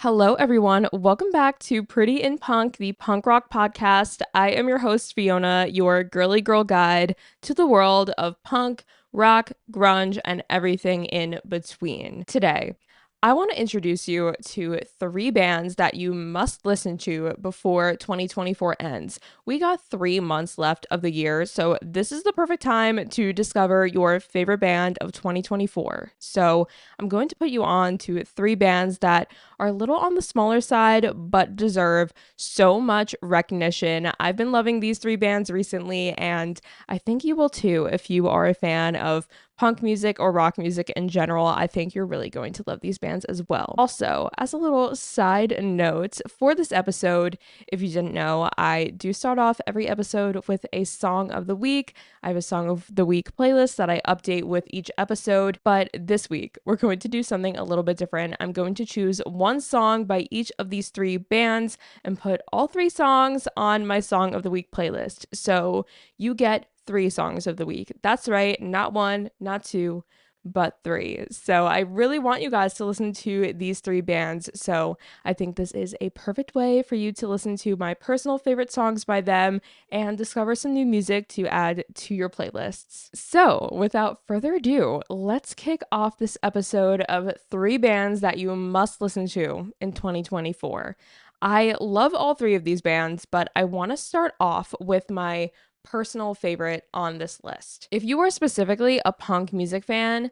Hello, everyone. Welcome back to Pretty in Punk, the punk rock podcast. I am your host, Fiona, your girly girl guide to the world of punk, rock, grunge, and everything in between. Today, I want to introduce you to three bands that you must listen to before 2024 ends. We got 3 months left of the year, so this is the perfect time to discover your favorite band of 2024. So I'm going to put you on to three bands that are a little on the smaller side, but deserve so much recognition. I've been loving these three bands recently, and I think you will too if you are a fan of punk music or rock music in general. I think you're really going to love these bands as well. Also, as a little side note for this episode, if you didn't know, I do start off every episode with a song of the week. I have a song of the week playlist that I update with each episode, but this week we're going to do something a little bit different. I'm going to choose one song by each of these three bands and put all three songs on my song of the week playlist. So you get 3 songs of the week. That's right, not 1, not 2, but 3. So I really want you guys to listen to these 3 bands. So I think this is a perfect way for you to listen to my personal favorite songs by them and discover some new music to add to your playlists. So without further ado, let's kick off this episode of 3 bands that you must listen to in 2024. I love all 3 of these bands, but I want to start off with my personal favorite on this list. If you are specifically a punk music fan,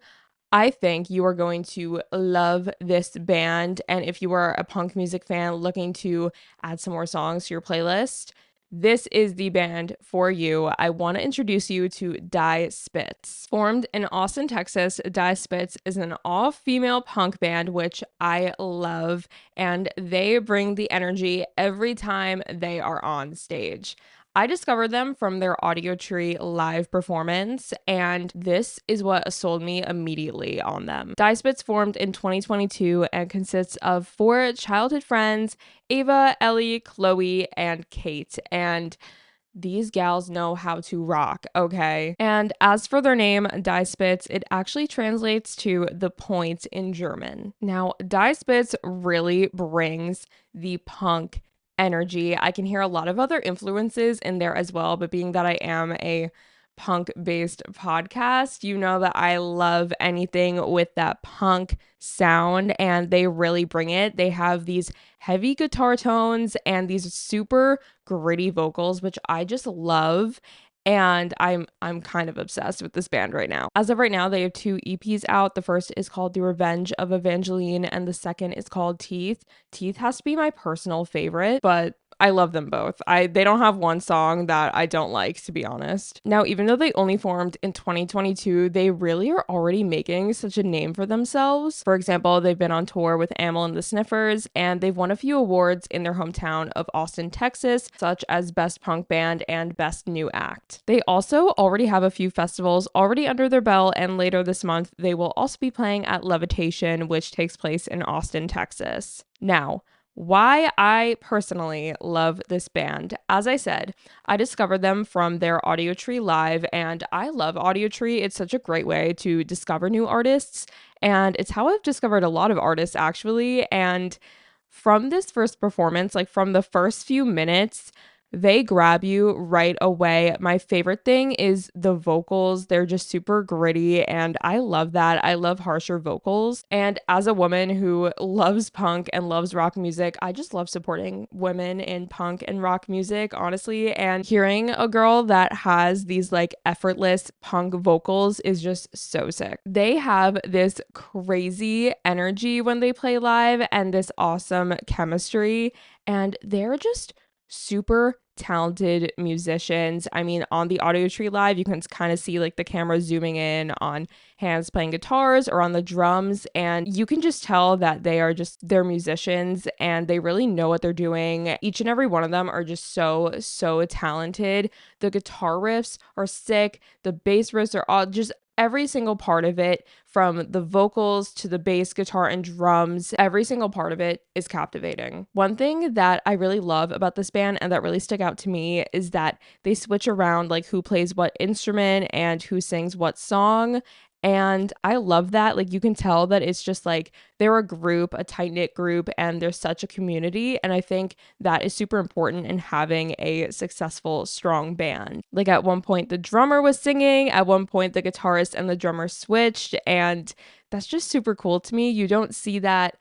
I think you are going to love this band. And if you are a punk music fan looking to add some more songs to your playlist, this is the band for you. I want to introduce you to Die Spitz. Formed in Austin, Texas, Die Spitz is an all-female punk band, which I love, and they bring the energy every time they are on stage. I discovered them from their Audio Tree live performance, and this is what sold me immediately on them. Die Spitz formed in 2022 and consists of 4 childhood friends, Ava, Ellie, Chloe, and Kate, and these gals know how to rock, okay? And as for their name, Die Spitz, it actually translates to the point in German. Now, Die Spitz really brings the punk energy. I can hear a lot of other influences in there as well, but being that I am a punk-based podcast, you know that I love anything with that punk sound, and they really bring it. They have these heavy guitar tones and these super gritty vocals, which I just love. And I'm kind of obsessed with this band right now. As of right now, they have 2 EPs out. The first is called The Revenge of Evangeline, and the second is called Teeth. Teeth has to be my personal favorite, but I love them both. They don't have one song that I don't like, to be honest. Now, even though they only formed in 2022, they really are already making such a name for themselves. For example, they've been on tour with Amyl and the Sniffers, and they've won a few awards in their hometown of Austin, Texas, such as Best Punk Band and Best New Act. They also already have a few festivals already under their belt, and later this month, they will also be playing at Levitation, which takes place in Austin, Texas. Now, why I personally love this band. As I said, I discovered them from their Audio Tree Live, and I love Audio Tree. It's such a great way to discover new artists, and it's how I've discovered a lot of artists actually. And from this first performance, like from the first few minutes, they grab you right away. My favorite thing is the vocals. They're just super gritty, and I love that. I love harsher vocals. And as a woman who loves punk and loves rock music, I just love supporting women in punk and rock music, honestly. And hearing a girl that has these like effortless punk vocals is just so sick. They have this crazy energy when they play live and this awesome chemistry, and they're just super talented musicians. I mean, on the Audio Tree Live, you can kind of see like the camera zooming in on hands playing guitars or on the drums, and you can just tell that they're musicians and they really know what they're doing. Each and every one of them are just so talented. The guitar riffs are sick. The bass riffs are all just every single part of it, from the vocals to the bass, guitar, and drums, every single part of it is captivating. One thing that I really love about this band and that really stuck out to me is that they switch around like who plays what instrument and who sings what song. And I love that. Like, you can tell that it's just like they're a group, a tight knit group, and they're such a community. And I think that is super important in having a successful, strong band. Like, at one point, the drummer was singing, at one point, the guitarist and the drummer switched. And that's just super cool to me. You don't see that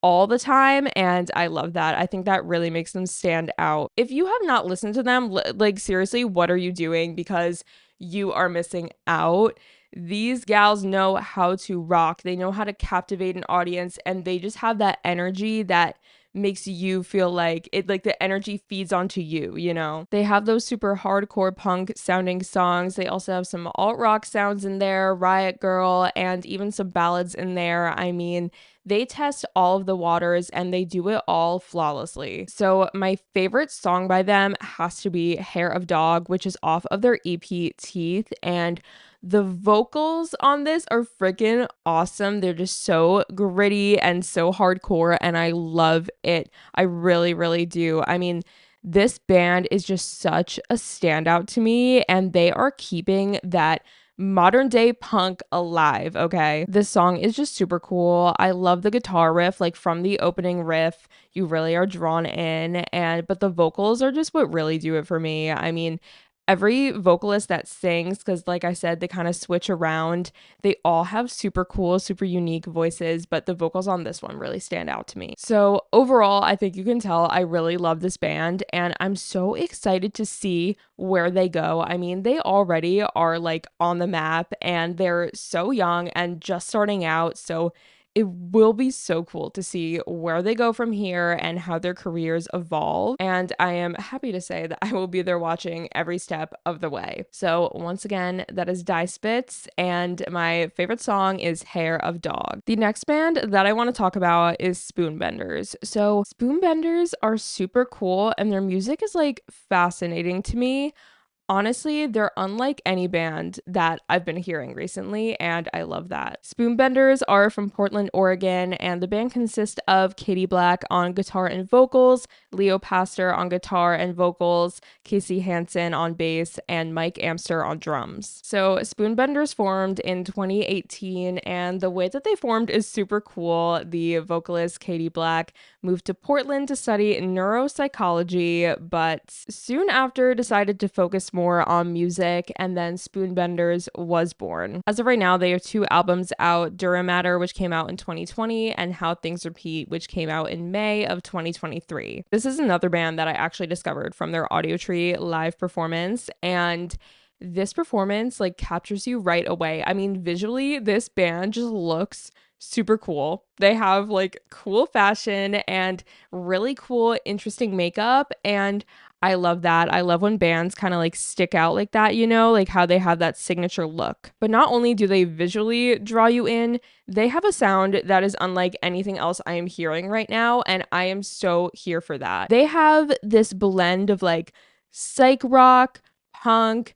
all the time, and I love that. I think that really makes them stand out. If you have not listened to them, like, seriously, what are you doing? Because you are missing out. These gals know how to rock. They know how to captivate an audience, and they just have that energy that makes you feel like it, like the energy feeds onto you, you know? They have those super hardcore punk sounding songs. They also have some alt rock sounds in there, Riot Girl, and even some ballads in there. I mean, they test all of the waters and they do it all flawlessly. So my favorite song by them has to be Hair of Dog, which is off of their EP Teeth. And the vocals on this are freaking awesome. They're just so gritty and so hardcore, and I love it. I really, really do. I mean, this band is just such a standout to me, and they are keeping that modern day punk alive. Okay, this song is just super cool. I love the guitar riff, like from the opening riff you really are drawn in, and but the vocals are just what really do it for me. I mean, every vocalist that sings, because like I said, they kind of switch around, they all have super cool, super unique voices, but the vocals on this one really stand out to me. So overall, I think you can tell I really love this band, and I'm so excited to see where they go. I mean, they already are like on the map, and they're so young and just starting out, so it will be so cool to see where they go from here and how their careers evolve. And I am happy to say that I will be there watching every step of the way. So once again, that is Spitz, and my favorite song is Hair of Dog. The next band that I want to talk about is Spoonbenders. So Spoonbenders are super cool, and their music is like fascinating to me. Honestly, they're unlike any band that I've been hearing recently, and I love that. Spoonbenders are from Portland, Oregon, and the band consists of Katie Black on guitar and vocals, Leo Pastor on guitar and vocals, Casey Hansen on bass, and Mike Amster on drums. So Spoonbenders formed in 2018, and the way that they formed is super cool. The vocalist Katie Black moved to Portland to study neuropsychology, but soon after decided to focus more on music, and then Spoonbenders was born. As of right now, they have 2 albums out, Duramatter, which came out in 2020, and How Things Repeat, which came out in May of 2023. This is another band that I actually discovered from their Audiotree live performance, and this performance like captures you right away. I mean, visually, this band just looks super cool. They have like cool fashion and really cool, interesting makeup, and I love that. I love when bands kind of like stick out like that, you know, like how they have that signature look. But not only do they visually draw you in, they have a sound that is unlike anything else I am hearing right now, and I am so here for that. They have this blend of like psych rock, punk,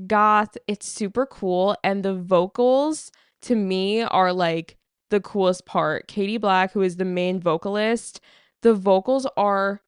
goth. It's super cool, and the vocals to me are like the coolest part. Katie Black, who is the main vocalist, the vocals are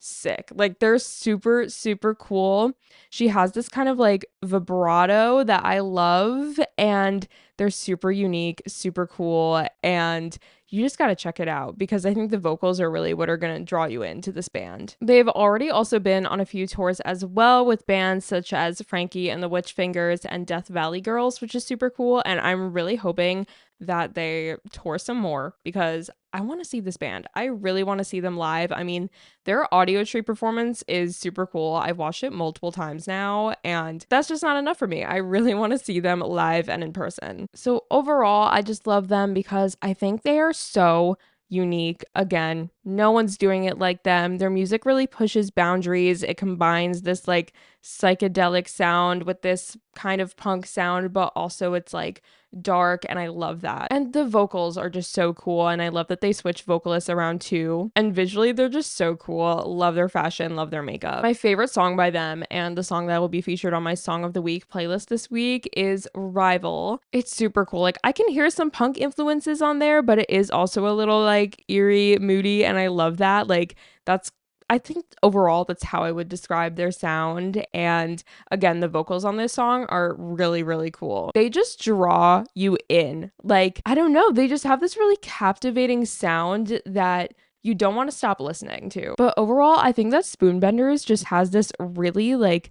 sick. Like, they're super, super cool. She has this kind of like vibrato that I love, and they're super unique, super cool, and you just got to check it out because I think the vocals are really what are going to draw you into this band. They've already also been on a few tours as well with bands such as Frankie and the Witch Fingers and Death Valley Girls, which is super cool, and I'm really hoping that they tour some more because I want to see this band. I really want to see them live. I mean, their Audiotree performance is super cool. I've watched it multiple times now, and that's just not enough for me. I really want to see them live and in person. So overall, I just love them because I think they are so unique. Again, no one's doing it like them. Their music really pushes boundaries. It combines this like psychedelic sound with this kind of punk sound, but also it's like dark, and I love that. And the vocals are just so cool, and I love that they switch vocalists around too. And visually, they're just so cool. Love their fashion, love their makeup. My favorite song by them, and the song that will be featured on my Song of the Week playlist this week, is Rival. It's super cool. Like, I can hear some punk influences on there, but it is also a little like eerie, moody, and I love that. Like, that's I think overall that's how I would describe their sound. And again, the vocals on this song are really, really cool. They just draw you in. Like, I don't know, they just have this really captivating sound that you don't want to stop listening to. But overall, I think that Spoonbenders just has this really like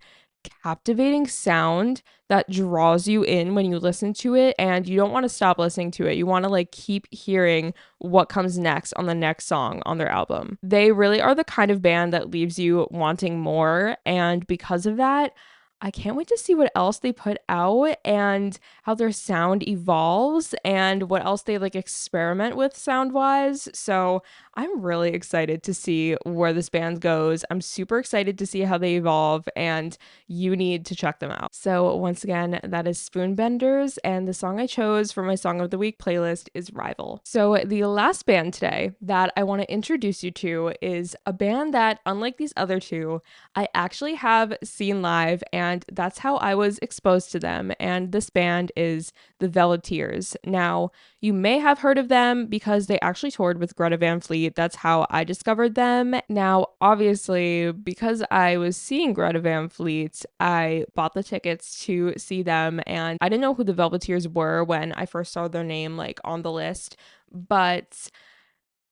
captivating sound that draws you in when you listen to it, and you don't want to stop listening to it. You want to like keep hearing what comes next on the next song on their album. They really are the kind of band that leaves you wanting more, and because of that, I can't wait to see what else they put out and how their sound evolves and what else they like experiment with sound wise. So I'm really excited to see where this band goes. I'm super excited to see how they evolve, and you need to check them out. So once again, that is Spoonbenders, and the song I chose for my Song of the Week playlist is Rival. So the last band today that I want to introduce you to is a band that, unlike these other two, I actually have seen live, and that's how I was exposed to them. And this band is the Velveteers. Now, you may have heard of them because they actually toured with Greta Van Fleet. That's how I discovered them. Now, obviously, because I was seeing Greta Van Fleet, I bought the tickets to see them, and I didn't know who the Velveteers were when I first saw their name like on the list, but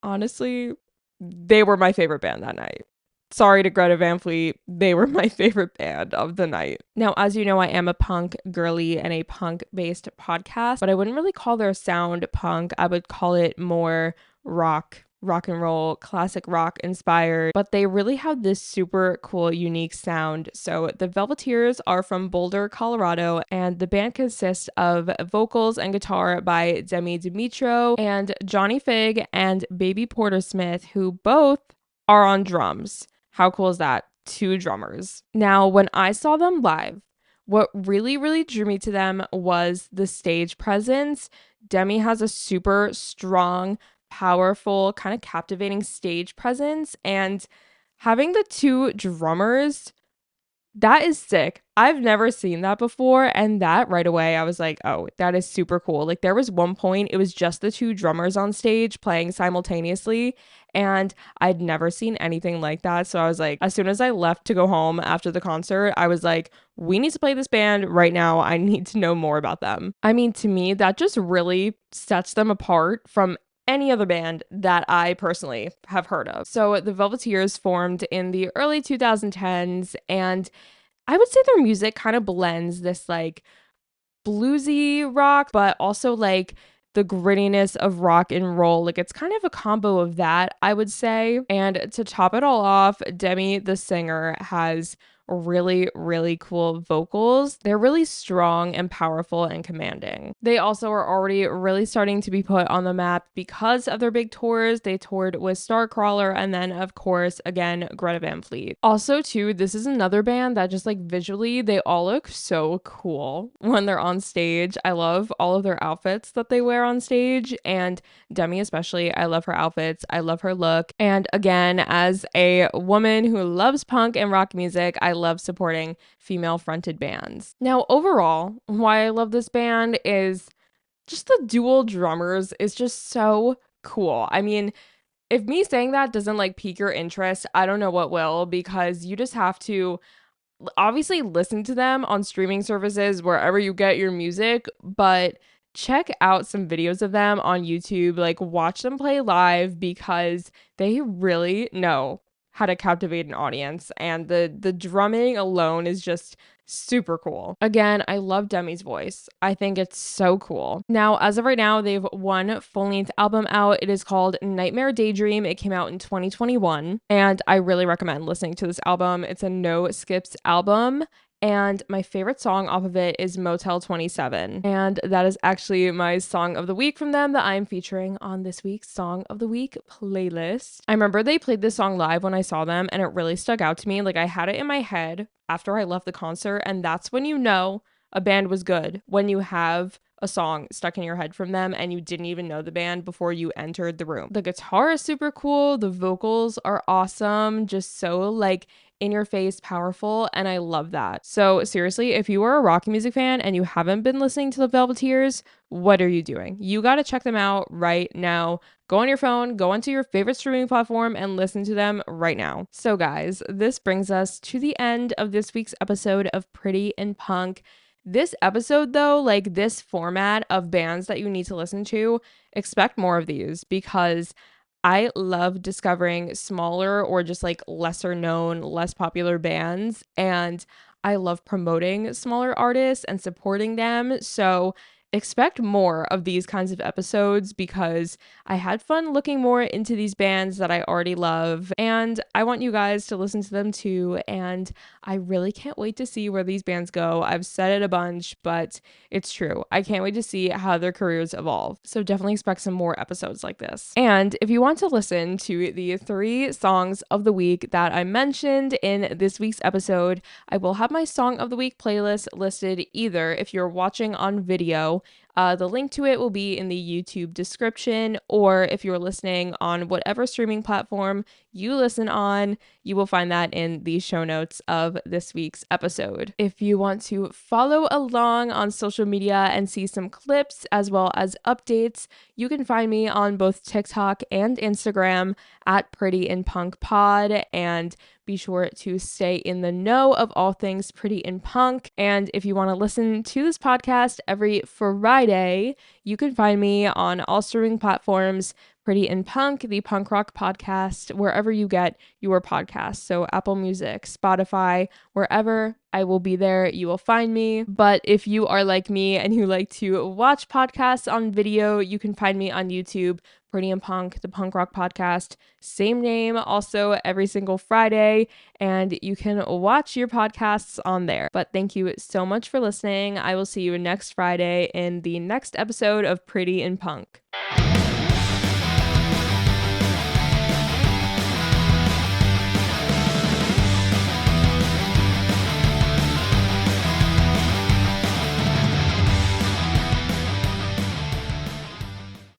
honestly, they were my favorite band that night. Sorry to Greta Van Fleet, they were my favorite band of the night. Now, as you know, I am a punk girly and a punk-based podcast, but I wouldn't really call their sound punk. I would call it more rock and roll, classic rock inspired, but they really have this super cool, unique sound. So the Velveteers are from Boulder, Colorado, and the band consists of vocals and guitar by Demi Dimitro and Johnny Fig and Baby Porter Smith, who both are on drums. How cool is that? Two drummers. Now, when I saw them live, what really, really drew me to them was the stage presence. Demi has a super strong, powerful, kind of captivating stage presence, and having the two drummers, that is sick. I've never seen that before, and that right away I was like, oh, that is super cool. Like there was one point it was just the two drummers on stage playing simultaneously, and I'd never seen anything like that. So I was like, as soon as I left to go home after the concert, I was like, we need to play this band right now. I need to know more about them. I mean, to me, that just really sets them apart from any other band that I personally have heard of. So the Velveteers formed in the early 2010s, and I would say their music kind of blends this like bluesy rock, but also like the grittiness of rock and roll. Like it's kind of a combo of that, I would say. And to top it all off, Demi, the singer, has really, really cool vocals. They're really strong and powerful and commanding. They also are already really starting to be put on the map because of their big tours. They toured with Starcrawler and then, of course, again, Greta Van Fleet. Also, too, this is another band that just like visually, they all look so cool when they're on stage. I love all of their outfits that they wear on stage, and Demi especially, I love her outfits. I love her look. And again, as a woman who loves punk and rock music, I love supporting female fronted bands. Now, overall, why I love this band is just the dual drummers is just so cool. I mean, if me saying that doesn't like pique your interest, I don't know what will, because you just have to obviously listen to them on streaming services wherever you get your music, but check out some videos of them on YouTube. Like watch them play live because they really know how to captivate an audience, and the drumming alone is just super cool. Again, I love Demi's voice. I think it's so cool. Now, as of right now, they've one full-length album out. It is called Nightmare Daydream. It came out in 2021, and I really recommend listening to this album. It's a no skips album. And my favorite song off of it is Motel 27. And that is actually my song of the week from them that I'm featuring on this week's Song of the Week playlist. I remember they played this song live when I saw them, and it really stuck out to me. Like I had it in my head after I left the concert, and that's when you know a band was good, when you have a song stuck in your head from them and you didn't even know the band before you entered the room. The guitar is super cool. The vocals are awesome. Just so like in your face, powerful, and I love that. So seriously, if you are a rock music fan and you haven't been listening to the Velveteers, what are you doing? You got to check them out right now. Go on your phone, go onto your favorite streaming platform and listen to them right now. So guys, this brings us to the end of this week's episode of Pretty in Punk. This episode though, like this format of bands that you need to listen to, expect more of these because I love discovering smaller or just like lesser known, less popular bands. And I love promoting smaller artists and supporting them. So expect more of these kinds of episodes because I had fun looking more into these bands that I already love. And I want you guys to listen to them too. And I really can't wait to see where these bands go. I've said it a bunch, but it's true. I can't wait to see how their careers evolve. So definitely expect some more episodes like this. And if you want to listen to the 3 songs of the week that I mentioned in this week's episode, I will have my Song of the Week playlist listed either if you're watching on video. The link to it will be in the YouTube description, or if you're listening on whatever streaming platform you listen on, you will find that in the show notes of this week's episode. If you want to follow along on social media and see some clips as well as updates, you can find me on both TikTok and Instagram at Pretty in Punk Pod, and be sure to stay in the know of all things Pretty in Punk. And if you want to listen to this podcast every Friday, you can find me on all streaming platforms, Pretty in Punk, the punk rock podcast, wherever you get your podcasts. So Apple Music, Spotify, wherever I will be there, you will find me. But if you are like me and you like to watch podcasts on video, you can find me on YouTube, Pretty in Punk, the punk rock podcast, same name, also every single Friday, and you can watch your podcasts on there. But thank you so much for listening. I will see you next Friday in the next episode of Pretty in Punk.